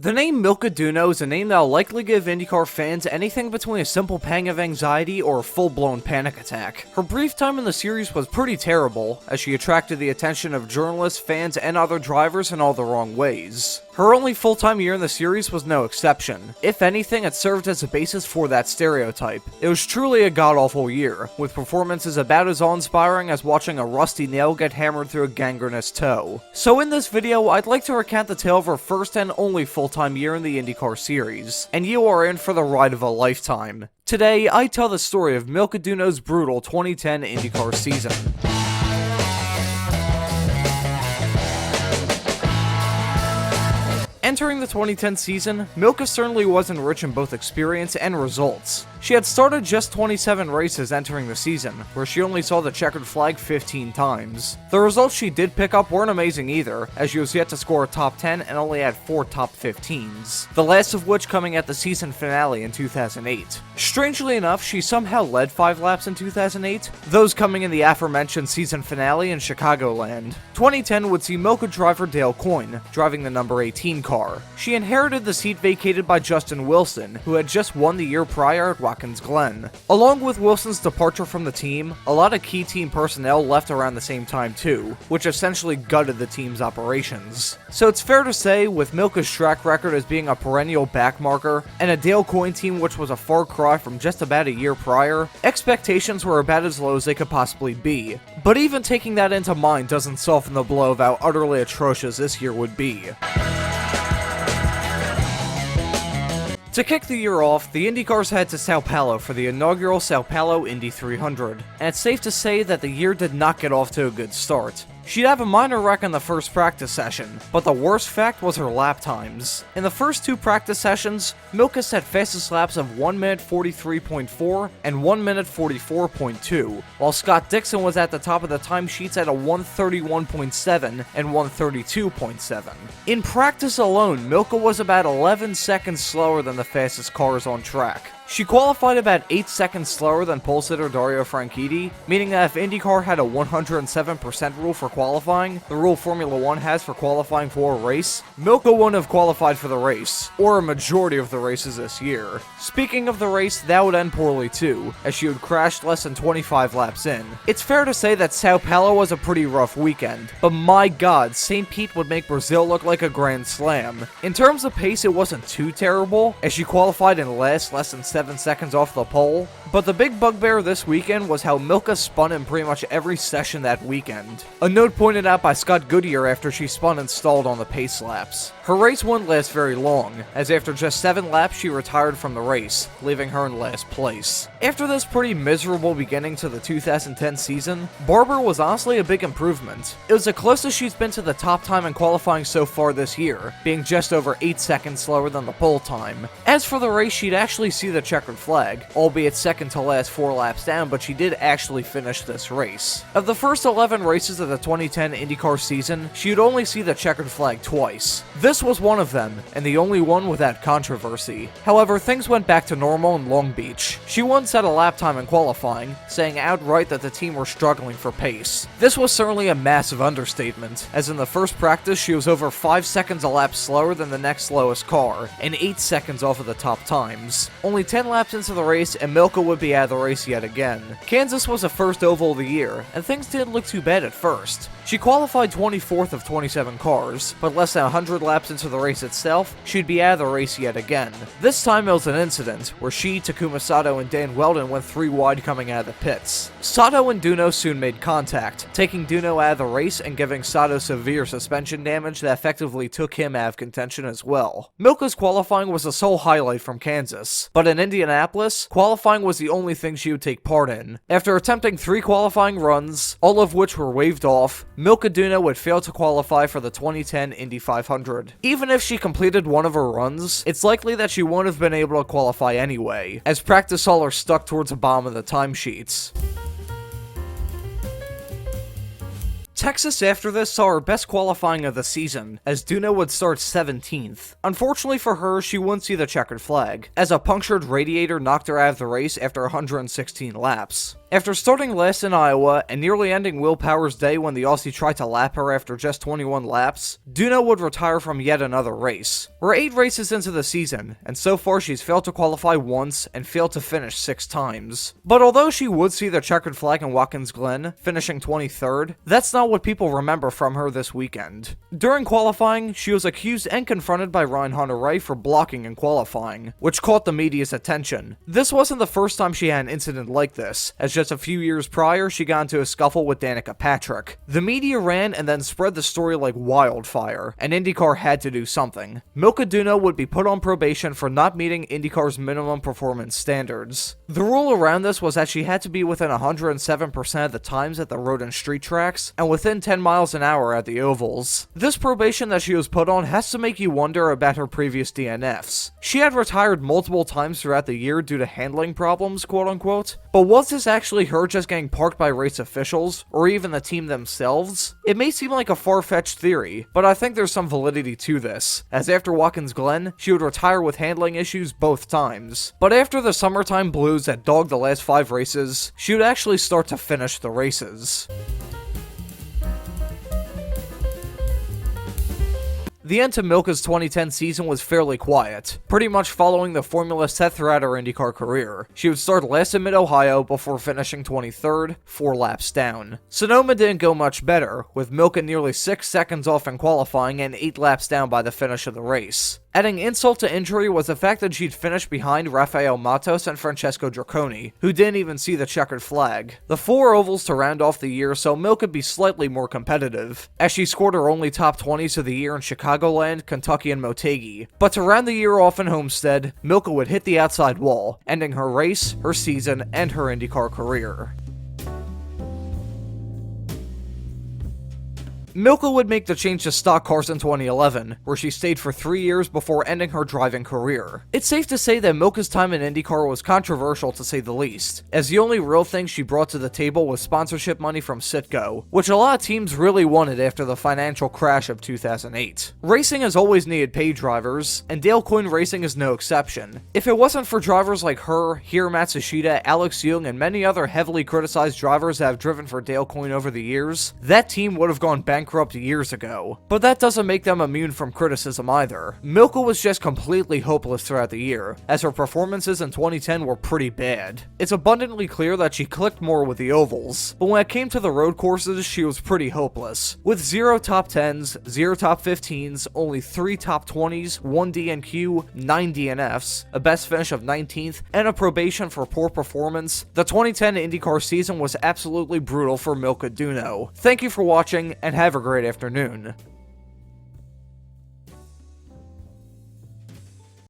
The name Milka Duno is a name that will likely give IndyCar fans anything between a simple pang of anxiety or a full-blown panic attack. Her brief time in the series was pretty terrible, as she attracted the attention of journalists, fans, and other drivers in all the wrong ways. Her only full-time year in the series was no exception. If anything, it served as a basis for that stereotype. It was truly a god-awful year, with performances about as awe-inspiring as watching a rusty nail get hammered through a gangrenous toe. So in this video, I'd like to recount the tale of her first and only full-time year in the IndyCar series, and you are in for the ride of a lifetime. Today, I tell the story of Milka Duno's brutal 2010 IndyCar season. Entering the 2010 season, Milka certainly wasn't rich in both experience and results. She had started just 27 races entering the season, where she only saw the checkered flag 15 times. The results she did pick up weren't amazing either, as she was yet to score a top 10 and only had 4 top 15s, the last of which coming at the season finale in 2008. Strangely enough, she somehow led 5 laps in 2008, those coming in the aforementioned season finale in Chicagoland. 2010 would see Milka driver Dale Coyne, driving the number 18 car. She inherited the seat vacated by Justin Wilson, who had just won the year prior at Watkins Glen. Along with Wilson's departure from the team, a lot of key team personnel left around the same time too, which essentially gutted the team's operations. So it's fair to say, with Milka's track record as being a perennial backmarker, and a Dale Coyne team which was a far cry from just about a year prior, expectations were about as low as they could possibly be. But even taking that into mind doesn't soften the blow of how utterly atrocious this year would be. To kick the year off, the IndyCars head to Sao Paulo for the inaugural Sao Paulo Indy 300, and it's safe to say that the year did not get off to a good start. She'd have a minor wreck in the first practice session, but the worst fact was her lap times. In the first 2 practice sessions, Milka set fastest laps of 1 minute 43.4 and 1 minute 44.2, while Scott Dixon was at the top of the timesheets at a 131.7 and 132.7. In practice alone, Milka was about 11 seconds slower than the fastest cars on track. She qualified about 8 seconds slower than pole sitter Dario Franchitti, meaning that if IndyCar had a 107% rule for qualifying, the rule Formula 1 has for qualifying for a race, Milka wouldn't have qualified for the race, or a majority of the races this year. Speaking of the race, that would end poorly too, as she would crash less than 25 laps in. It's fair to say that Sao Paulo was a pretty rough weekend, but my god, St. Pete would make Brazil look like a grand slam. In terms of pace, it wasn't too terrible, as she qualified in less than 7 seconds off the pole, but the big bugbear this weekend was how Milka spun in pretty much every session that weekend. A note pointed out by Scott Goodyear after she spun and stalled on the pace laps. Her race wouldn't last very long, as after just 7 laps she retired from the race, leaving her in last place. After this pretty miserable beginning to the 2010 season, Barber was honestly a big improvement. It was the closest she's been to the top time in qualifying so far this year, being just over 8 seconds slower than the pole time. As for the race, she'd actually see the checkered flag, albeit second to last 4 laps down, but she did actually finish this race. Of the first 11 races of the 2010 IndyCar season, she would only see the checkered flag twice. This was one of them, and the only one without controversy. However, things went back to normal in Long Beach. She once set a lap time in qualifying, saying outright that the team were struggling for pace. This was certainly a massive understatement, as in the first practice she was over 5 seconds a lap slower than the next slowest car, and 8 seconds off of the top times. Only 10 laps into the race, and Milka would be out of the race yet again. Kansas was the first oval of the year, and things didn't look too bad at first. She qualified 24th of 27 cars, but less than 100 laps into the race itself, she'd be out of the race yet again. This time it was an incident, where she, Takuma Sato, and Dan Weldon went 3 wide coming out of the pits. Sato and Duno soon made contact, taking Duno out of the race and giving Sato severe suspension damage that effectively took him out of contention as well. Milka's qualifying was the sole highlight from Kansas, but in Indianapolis, qualifying was the only thing she would take part in. After attempting 3 qualifying runs, all of which were waved off, Milka Duno would fail to qualify for the 2010 Indy 500. Even if she completed one of her runs, it's likely that she wouldn't have been able to qualify anyway, as practice saw her stuck towards the bottom of the timesheets. Texas after this saw her best qualifying of the season, as Duno would start 17th. Unfortunately for her, she wouldn't see the checkered flag, as a punctured radiator knocked her out of the race after 116 laps. After starting last in Iowa and nearly ending Will Power's day when the Aussie tried to lap her after just 21 laps, Duno would retire from yet another race. We're 8 races into the season, and so far she's failed to qualify once and failed to finish 6 times. But although she would see the checkered flag in Watkins Glen, finishing 23rd, that's not what people remember from her this weekend. During qualifying, she was accused and confronted by Ryan Hunter-Reay for blocking in qualifying, which caught the media's attention. This wasn't the first time she had an incident like this, as just a few years prior, she got into a scuffle with Danica Patrick. The media ran and then spread the story like wildfire, and IndyCar had to do something. Milka Duno would be put on probation for not meeting IndyCar's minimum performance standards. The rule around this was that she had to be within 107% of the times at the road and street tracks, and within 10 miles an hour at the ovals. This probation that she was put on has to make you wonder about her previous DNFs. She had retired multiple times throughout the year due to handling problems, quote unquote, but was this actually her just getting parked by race officials, or even the team themselves? It may seem like a far-fetched theory, but I think there's some validity to this, as after Watkins Glen, she would retire with handling issues both times. But after the summertime blues that dogged the last 5 races, she would actually start to finish the races. The end to Milka's 2010 season was fairly quiet, pretty much following the formula set throughout her IndyCar career. She would start last in Mid-Ohio before finishing 23rd, 4 laps down. Sonoma didn't go much better, with Milka nearly 6 seconds off in qualifying and 8 laps down by the finish of the race. Adding insult to injury was the fact that she'd finished behind Rafael Matos and Francesco Draconi, who didn't even see the checkered flag. The 4 ovals to round off the year so Milka could be slightly more competitive, as she scored her only top 20s of the year in Chicagoland, Kentucky, and Motegi. But to round the year off in Homestead, Milka would hit the outside wall, ending her race, her season, and her IndyCar career. Milka would make the change to stock cars in 2011, where she stayed for 3 years before ending her driving career. It's safe to say that Milka's time in IndyCar was controversial to say the least, as the only real thing she brought to the table was sponsorship money from Citgo, which a lot of teams really wanted after the financial crash of 2008. Racing has always needed paid drivers, and Dale Coyne Racing is no exception. If it wasn't for drivers like her, Hiro Matsushita, Alex Young, and many other heavily criticized drivers that have driven for Dale Coyne over the years, that team would have gone bankrupt years ago. But that doesn't make them immune from criticism either. Milka was just completely hopeless throughout the year, as her performances in 2010 were pretty bad. It's abundantly clear that she clicked more with the ovals, but when it came to the road courses, she was pretty hopeless. With 0 top 10s, 0 top 15s, only 3 top 20s, 1 DNQ, 9 DNFs, a best finish of 19th, and a probation for poor performance, the 2010 IndyCar season was absolutely brutal for Milka Duno. Thank you for watching, and have a great afternoon.